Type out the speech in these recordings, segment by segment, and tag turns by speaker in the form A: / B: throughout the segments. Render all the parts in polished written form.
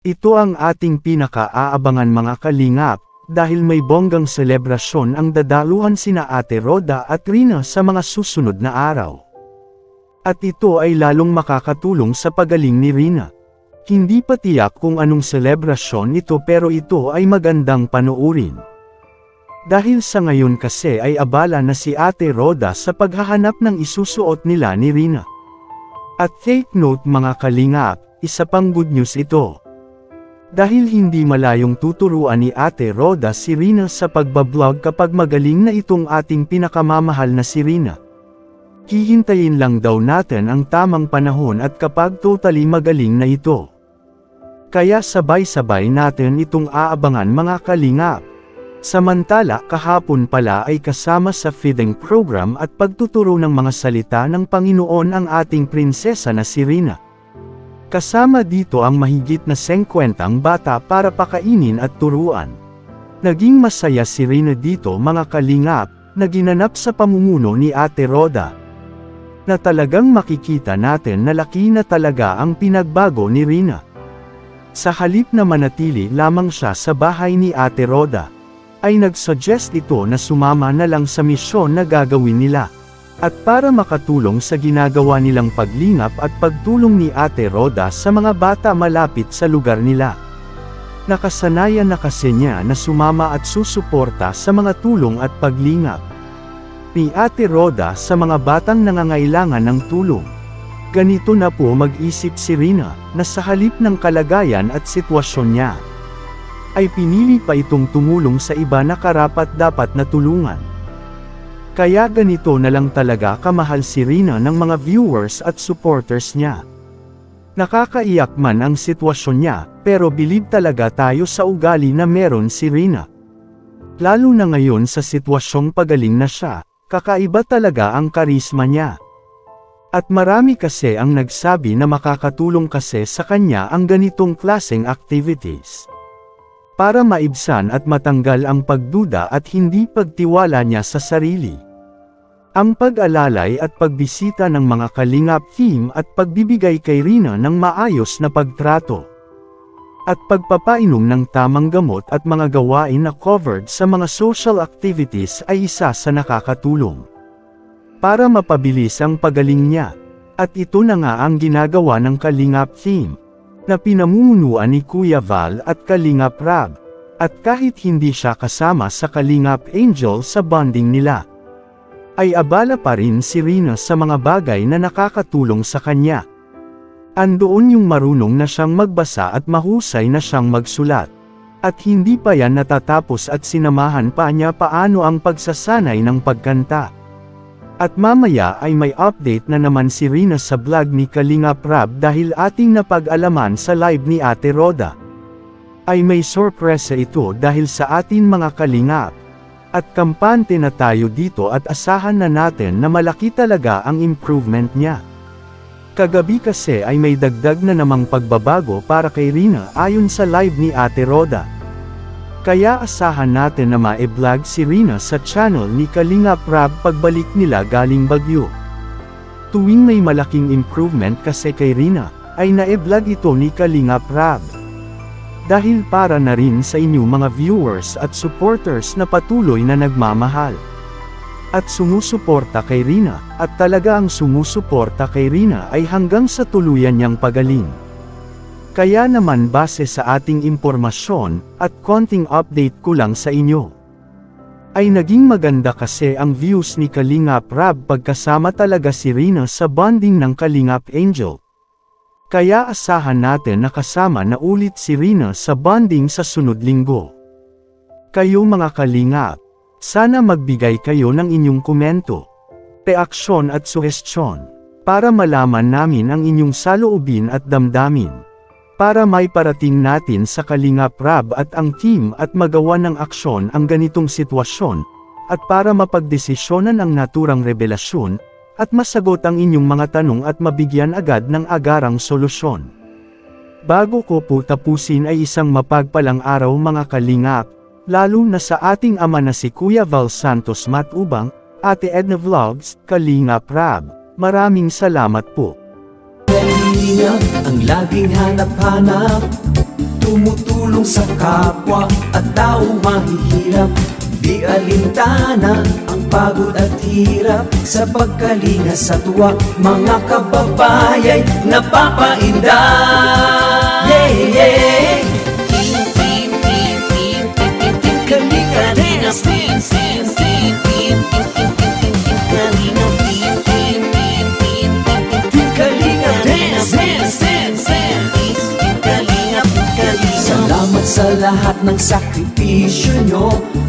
A: Ito ang ating pinaka-aabangan mga kalingap, dahil may bonggang selebrasyon ang dadaluhan sina Ate Roda at Rina sa mga susunod na araw. At ito ay lalong makakatulong sa pagaling ni Rina. Hindi pa tiyak kung anong selebrasyon ito pero ito ay magandang panoorin. Dahil sa ngayon kasi ay abala na si Ate Roda sa paghahanap ng isusuot nila ni Rina. At take note mga kalingap, isa pang good news ito. Dahil hindi malayong tuturuan ni Ate Roda si Rina sa pagbablog kapag magaling na itong ating pinakamamahal na si Rina. Hihintayin lang daw natin ang tamang panahon at kapag totally magaling na ito. Kaya sabay-sabay natin itong aabangan mga kalingap. Samantala kahapon pala ay kasama sa feeding program at pagtuturo ng mga salita ng Panginoon ang ating prinsesa na si Rina. Kasama dito ang mahigit na 50 bata para pakainin at turuan. Naging masaya si Rina dito mga kalingap, na ginanap sa pamumuno ni Ate Roda. Na talagang makikita natin na laki na talaga ang pinagbago ni Rina. Sa halip na manatili lamang siya sa bahay ni Ate Roda, ay nagsuggest ito na sumama na lang sa misyon na gagawin nila. At para makatulong sa ginagawa nilang paglingap at pagtulong ni Ate Roda sa mga bata malapit sa lugar nila. Nakasanayan na kasi niya na sumama at susuporta sa mga tulong at paglingap ni Ate Roda sa mga batang nangangailangan ng tulong. Ganito na po mag-isip si Rina, na sa halip ng kalagayan at sitwasyon niya, ay pinili pa itong tumulong sa iba na karapat-dapat na tulungan. Kaya ganito na lang talaga kamahal si Rina ng mga viewers at supporters niya. Nakakaiyak man ang sitwasyon niya, pero bilib talaga tayo sa ugali na meron si Rina. Lalo na ngayon sa sitwasyong pagaling na siya, kakaiba talaga ang karisma niya. At marami kasi ang nagsabi na makakatulong kasi sa kanya ang ganitong klaseng activities. Para maibsan at matanggal ang pagduda at hindi pagtiwala niya sa sarili. Ang pag-alalay at pagbisita ng mga kalingap team at pagbibigay kay Rina ng maayos na pagtrato. At pagpapainom ng tamang gamot at mga gawain na covered sa mga social activities ay isa sa nakakatulong. Para mapabilis ang pagaling niya. At ito na nga ang ginagawa ng kalingap team, na pinamumunuan ni Kuya Val at Kalingap Rab, at kahit hindi siya kasama sa Kalingap Angel sa bonding nila, ay abala pa rin si Rina sa mga bagay na nakakatulong sa kanya. Andoon yung marunong na siyang magbasa at mahusay na siyang magsulat. At hindi pa yan natatapos at sinamahan pa niya paano ang pagsasanay ng pagkanta. At mamaya ay may update na naman si Rina sa vlog ni Kalingap Rab dahil ating napag-alaman sa live ni Ate Roda. Ay may sorpresa ito dahil sa atin mga kalingap. At kampante na tayo dito at asahan na natin na malaki talaga ang improvement niya. Kagabi kasi ay may dagdag na namang pagbabago para kay Rina ayon sa live ni Ate Roda. Kaya asahan natin na ma-vlog si Rina sa channel ni Kalingap Rab pagbalik nila galing Baguio. Tuwing may malaking improvement kasi kay Rina, ay na-vlog ito ni Kalingap Rab. Dahil para na rin sa inyo mga viewers at supporters na patuloy na nagmamahal. At sumusuporta kay Rina, at talaga ang sumusuporta kay Rina ay hanggang sa tuluyan niyang pagaling. Kaya naman base sa ating impormasyon, at konting update ko lang sa inyo, ay naging maganda kasi ang views ni Kalingap Rab pagkasama talaga si Rina sa bonding ng Kalingap Angel. Kaya asahan natin na kasama na ulit si Rina sa bonding sa sunod linggo. Kayo mga kalingap, sana magbigay kayo ng inyong komento, reaksyon at suhestyon, para malaman namin ang inyong saloobin at damdamin. Para may parating natin sa Kalingap Rab at ang team at magawa ng aksyon ang ganitong sitwasyon, at para mapagdesisyonan ang naturang revelasyon, at masagot ang inyong mga tanong at mabigyan agad ng agarang solusyon. Bago ko po tapusin ay isang mapagpalang araw mga kalingap, lalo na sa ating ama na si Kuya Val Santos Matubang, Ate Edna Vlogs, Kalingap Rab. Maraming salamat po.
B: Kalingap ang laging hanap-hanap, tumutulong sa kapwa at taong mahihirap. Di alintana ang pagod at hirap sa pagkalinga sa tuwa. Mga kababayay napapainda. Yeah, yeah. Kalinga Dance. Kalinga Dance. Salamat sa lahat ng sakripisyo nyo,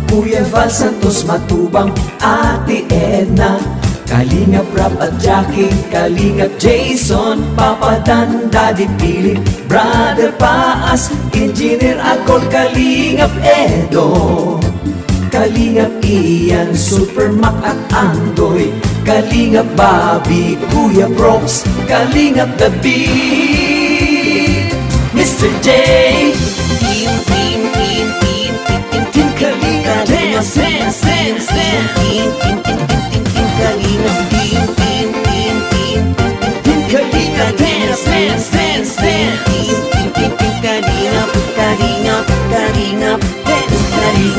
B: Kuya Val Santos Matubang, Ate Edna, Kalingap Rap at Jackie, Kalingap Jason, Papa Dan, Daddy Philip, Brother Paas, Engineer Alcol, Kalingap Edo, Kalingap Ian, Super Mac at Andoy, Kalingap Bobby, Kuya Brooks, Kalingap David, Mr. J, Team Kalingap Dance.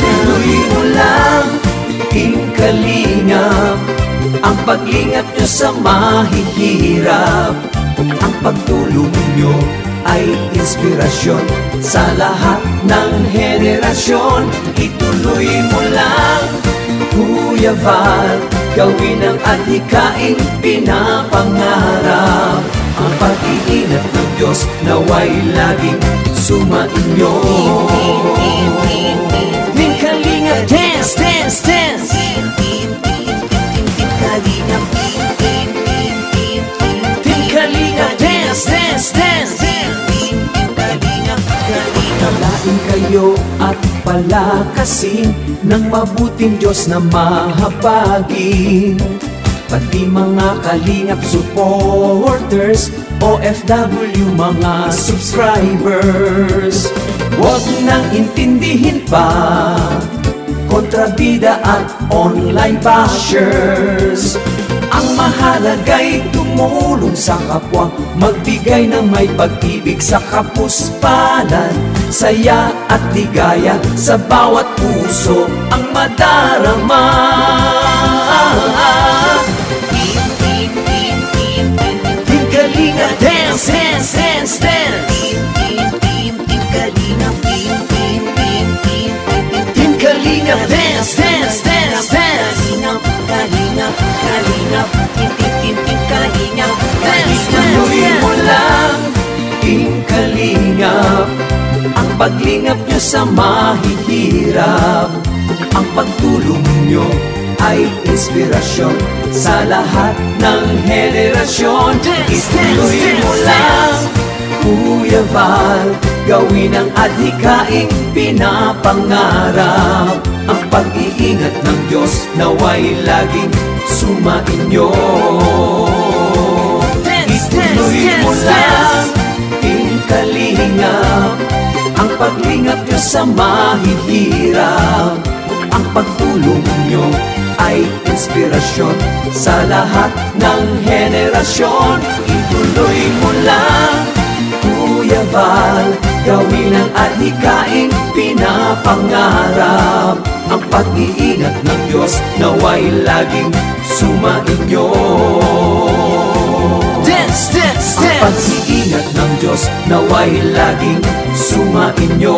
B: Tuloy mo lang, Team Kalingap, ang paglingap nyo sa mahihirap. Ang pagtulong nyo ay inspirasyon sa lahat ng henerasyon. Ituloy mo lang, Kuya Val, gawin ang adhikaing pinapangarap. Ang pag-iingat ng Diyos naway laging sumainyo. Team Kalingap Dance, Dance, Dance. Team Kalingap Dance, Dance, Dance. Kalain kayo at palakasin ng mabuting Diyos na mahabagin. Pati mga Kalingap supporters, OFW mga subscribers, huwag nang intindihin pa kontrabida at online bashers. Ang mahalaga'y tumulong sa kapwa, magbigay ng may pag-ibig sa kapuspalan, saya at ligaya sa bawat puso ang madarama. Team Kalingap Dance, Dance, Dance, Dance. Team Kalingap Dance, Dance, Dance, Dance. Tuloy mo lang, Team Kalingap, ang paglingap nyo sa mahihirap. Ang pagtulong nyo ay inspirasyon sa lahat ng henerasyon. Ituloy mo lang, Kuya Val, gawin ang adhikaing pinapangarap. Ang pag-iingat ng Diyos naway laging sumainyo. Ituloy mo lang, Team Kalingap, ang paglingap nyo sa mahihirap. Ang pagtulong nyo ay inspirasyon sa lahat ng henerasyon. Ituloy mo lang, Kuya Val, gawin ang adhikaing pinapangarap. Ang pag-iingat ng Diyos naway laging sumainyo. Dance, dance, dance. Ang pag-iingat ng Diyos naway laging sumainyo.